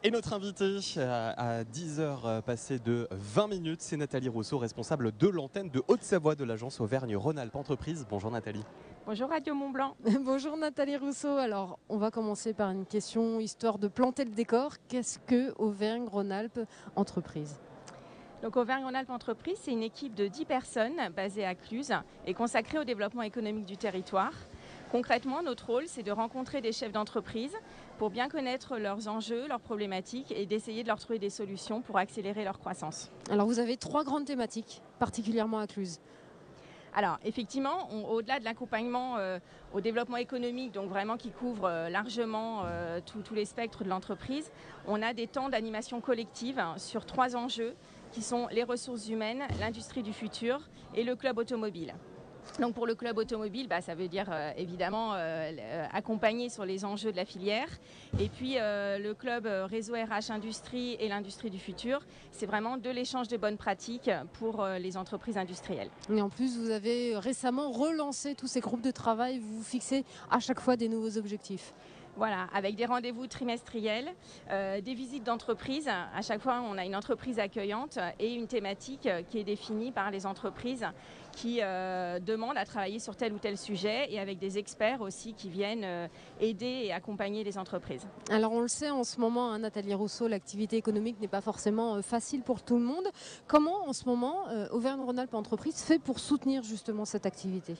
Et notre invitée à 10 heures passées de 20 minutes, c'est Nathalie Rousseau, responsable de l'antenne de Haute-Savoie de l'agence Auvergne-Rhône-Alpes Entreprises. Bonjour Nathalie. Bonjour Radio Mont-Blanc. Bonjour Nathalie Rousseau. Alors, on va commencer par une question histoire de planter le décor. Qu'est-ce que Auvergne-Rhône-Alpes Entreprises ? Donc Auvergne-Rhône-Alpes Entreprises, c'est une équipe de 10 personnes basée à Cluses et consacrée au développement économique du territoire. Concrètement, notre rôle, c'est de rencontrer des chefs d'entreprise pour bien connaître leurs enjeux, leurs problématiques et d'essayer de leur trouver des solutions pour accélérer leur croissance. Alors, vous avez 3 grandes thématiques, particulièrement à Cluses. Alors effectivement, au-delà de l'accompagnement au développement économique, donc vraiment qui couvre largement tous les spectres de l'entreprise, on a des temps d'animation collective sur 3 enjeux qui sont les ressources humaines, l'industrie du futur et le club automobile. Donc pour le club automobile, ça veut dire évidemment accompagner sur les enjeux de la filière. Et puis le club réseau RH Industrie et l'industrie du futur, c'est vraiment de l'échange de bonnes pratiques pour les entreprises industrielles. Et en plus, vous avez récemment relancé tous ces groupes de travail. Vous vous fixez à chaque fois des nouveaux objectifs. Voilà, avec des rendez-vous trimestriels, des visites d'entreprise. À chaque fois, on a une entreprise accueillante et une thématique qui est définie par les entreprises qui demandent à travailler sur tel ou tel sujet et avec des experts aussi qui viennent aider et accompagner les entreprises. Alors on le sait en ce moment, Nathalie Rousseau, l'activité économique n'est pas forcément facile pour tout le monde. Comment en ce moment Auvergne-Rhône-Alpes Entreprises fait pour soutenir justement cette activité ?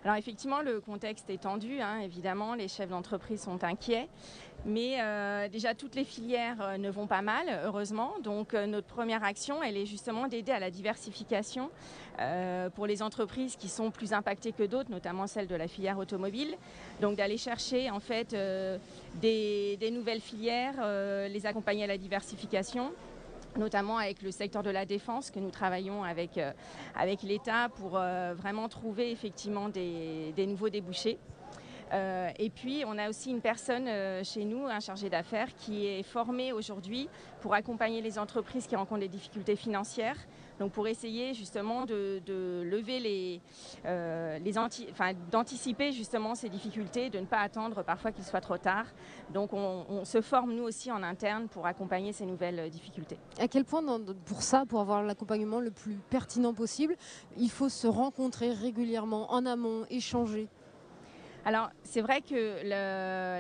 Alors effectivement, le contexte est tendu, évidemment, les chefs d'entreprise sont inquiets, mais déjà toutes les filières ne vont pas mal, heureusement. Donc notre première action, elle est justement d'aider à la diversification pour les entreprises qui sont plus impactées que d'autres, notamment celles de la filière automobile. Donc d'aller chercher en fait des nouvelles filières, les accompagner à la diversification, notamment avec le secteur de la défense que nous travaillons avec l'État pour vraiment trouver effectivement des nouveaux débouchés. Et puis on a aussi une personne chez nous, un chargé d'affaires, qui est formé aujourd'hui pour accompagner les entreprises qui rencontrent des difficultés financières. Donc pour essayer justement de lever d'anticiper justement ces difficultés, de ne pas attendre parfois qu'il soit trop tard. Donc on se forme nous aussi en interne pour accompagner ces nouvelles difficultés. À quel point pour avoir l'accompagnement le plus pertinent possible, il faut se rencontrer régulièrement en amont, échanger ? Alors, c'est vrai que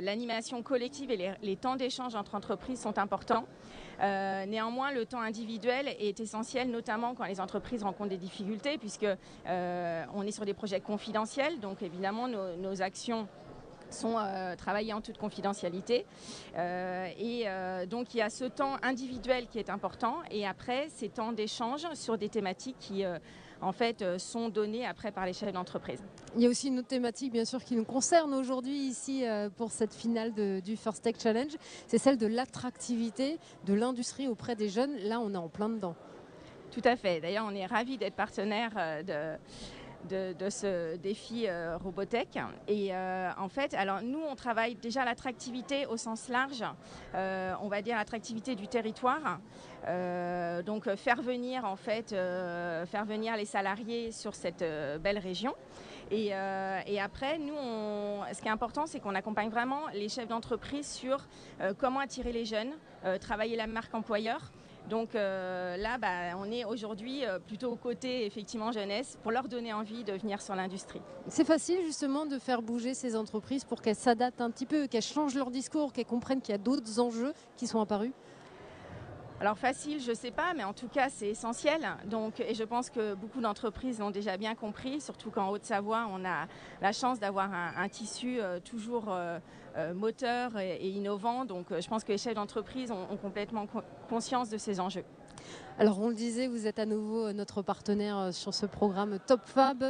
l'animation collective et les temps d'échange entre entreprises sont importants. Néanmoins, le temps individuel est essentiel, notamment quand les entreprises rencontrent des difficultés, puisque on est sur des projets confidentiels. Donc, évidemment, nos actions sont travaillées en toute confidentialité. Donc, il y a ce temps individuel qui est important. Et après, ces temps d'échange sur des thématiques qui en fait, sont donnés après par les chefs d'entreprise. Il y a aussi une autre thématique, bien sûr, qui nous concerne aujourd'hui ici pour cette finale du First Tech Challenge. C'est celle de l'attractivité de l'industrie auprès des jeunes. Là, on est en plein dedans. Tout à fait. D'ailleurs, on est ravis d'être partenaire de ce défi Robotech. Et en fait, alors nous, on travaille déjà l'attractivité au sens large, on va dire l'attractivité du territoire. Donc faire venir les salariés sur cette belle région. Et après, nous, ce qui est important, c'est qu'on accompagne vraiment les chefs d'entreprise sur comment attirer les jeunes, travailler la marque employeur. Donc là, on est aujourd'hui plutôt aux côtés, effectivement, jeunesse, pour leur donner envie de venir sur l'industrie. C'est facile justement de faire bouger ces entreprises pour qu'elles s'adaptent un petit peu, qu'elles changent leur discours, qu'elles comprennent qu'il y a d'autres enjeux qui sont apparus ? Alors facile, je ne sais pas, mais en tout cas, c'est essentiel. Et je pense que beaucoup d'entreprises l'ont déjà bien compris, surtout qu'en Haute-Savoie, on a la chance d'avoir un tissu toujours moteur et innovant. Donc je pense que les chefs d'entreprise ont complètement conscience de ces enjeux. Alors on le disait, vous êtes à nouveau notre partenaire sur ce programme Top Fab.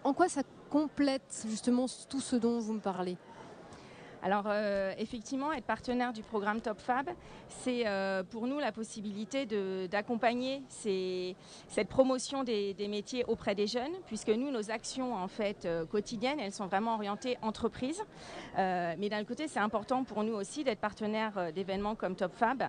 En quoi ça complète justement tout ce dont vous me parlez ? Alors effectivement, être partenaire du programme Top Fab, c'est pour nous la possibilité d'accompagner cette promotion des métiers auprès des jeunes, puisque nous, nos actions en fait quotidiennes, elles sont vraiment orientées entreprise. Mais d'un côté, c'est important pour nous aussi d'être partenaire d'événements comme Top Fab,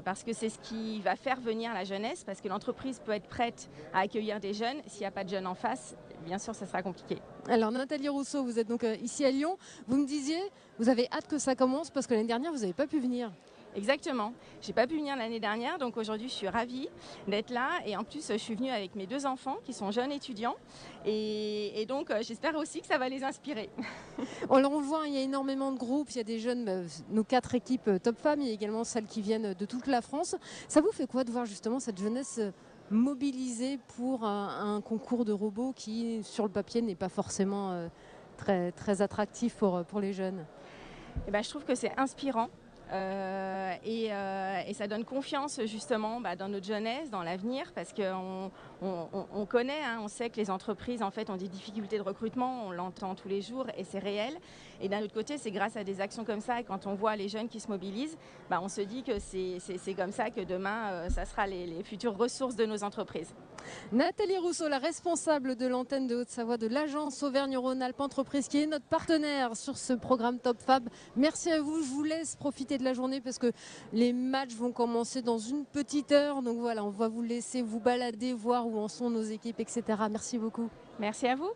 parce que c'est ce qui va faire venir la jeunesse, parce que l'entreprise peut être prête à accueillir des jeunes. S'il n'y a pas de jeunes en face, bien sûr, ça sera compliqué. Alors Nathalie Rousseau, vous êtes donc ici à Lyon. Vous me disiez, vous avez hâte que ça commence parce que l'année dernière, vous n'avez pas pu venir. Exactement. J'ai pas pu venir l'année dernière, donc aujourd'hui je suis ravie d'être là. Et en plus, je suis venue avec mes 2 enfants qui sont jeunes étudiants. Et donc, j'espère aussi que ça va les inspirer. Alors on le voit, il y a énormément de groupes, il y a des jeunes, nos 4 équipes Top Femmes, il y a également celles qui viennent de toute la France. Ça vous fait quoi de voir justement cette jeunesse mobilisée pour un concours de robots qui, sur le papier, n'est pas forcément très, très attractif pour les jeunes? Et ben, je trouve que c'est inspirant. Et ça donne confiance justement dans notre jeunesse, dans l'avenir, parce qu'on connaît, hein, on sait que les entreprises en fait ont des difficultés de recrutement, on l'entend tous les jours et c'est réel. Et d'un autre côté, c'est grâce à des actions comme ça et quand on voit les jeunes qui se mobilisent, on se dit que c'est comme ça que demain, ça sera les futures ressources de nos entreprises. Nathalie Rousseau, la responsable de l'antenne de Haute-Savoie de l'agence Auvergne-Rhône-Alpes Entreprise, qui est notre partenaire sur ce programme Top Fab. Merci à vous, je vous laisse profiter de la journée parce que les matchs vont commencer dans une petite heure. Donc voilà, on va vous laisser vous balader, voir où en sont nos équipes, etc. Merci beaucoup. Merci à vous.